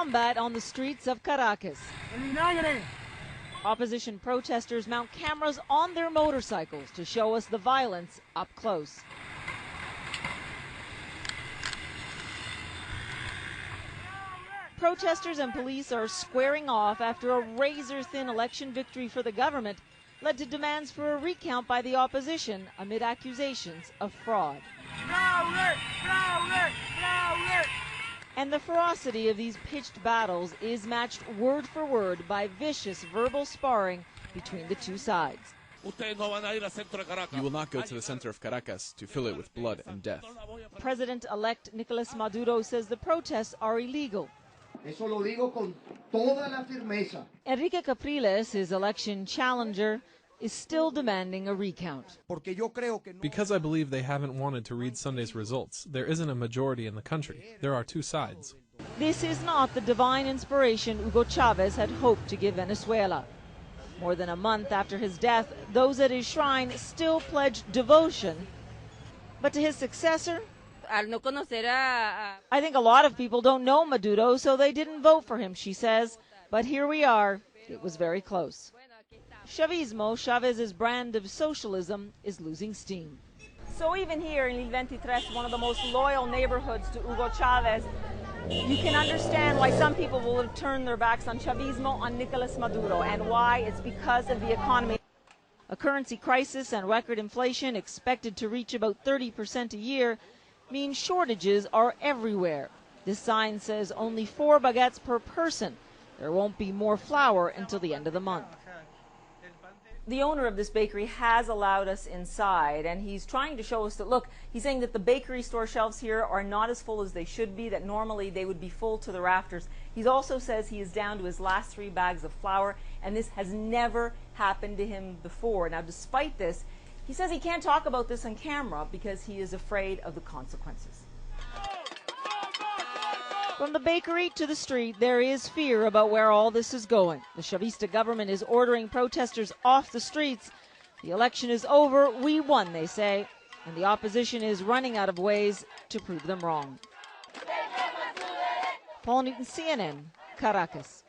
combat on the streets of Caracas. Opposition protesters mount cameras on their motorcycles to show us the violence up close. Protesters and police are squaring off after a razor-thin election victory for the government led to demands for a recount by the opposition amid accusations of fraud. And the ferocity of these pitched battles is matched word for word by vicious verbal sparring between the two sides. You will not go to the center of Caracas to fill it with blood and death. President-elect Nicolas Maduro says the protests are illegal. Enrique Capriles, his election challenger, is still demanding a recount. Because I believe they haven't wanted to read Sunday's results. There isn't a majority in the country. There are two sides. This is not the divine inspiration Hugo Chavez had hoped to give Venezuela. More than a month after his death, those at his shrine still pledge devotion. But to his successor, I think a lot of people don't know Maduro, so they didn't vote for him, she says. But here we are. It was very close. Chavismo, Chavez's brand of socialism, is losing steam. So even here in El 23, one of the most loyal neighborhoods to Hugo Chavez, you can understand why some people will have turned their backs on Chavismo, on Nicolas Maduro, and why it's because of the economy. A currency crisis and record inflation expected to reach about 30% a year means shortages are everywhere. This sign says only 4 baguettes per person. There won't be more flour until the end of the month. The owner of this bakery has allowed us inside, and he's trying to show us that, look, he's saying that the bakery store shelves here are not as full as they should be, that normally they would be full to the rafters. He also says he is down to his last 3 bags of flour, and this has never happened to him before. Now, despite this, he says he can't talk about this on camera because he is afraid of the consequences. From the bakery to the street, there is fear about where all this is going. The Chavista government is ordering protesters off the streets. The election is over. We won, they say. And the opposition is running out of ways to prove them wrong. Paul Newton, CNN, Caracas.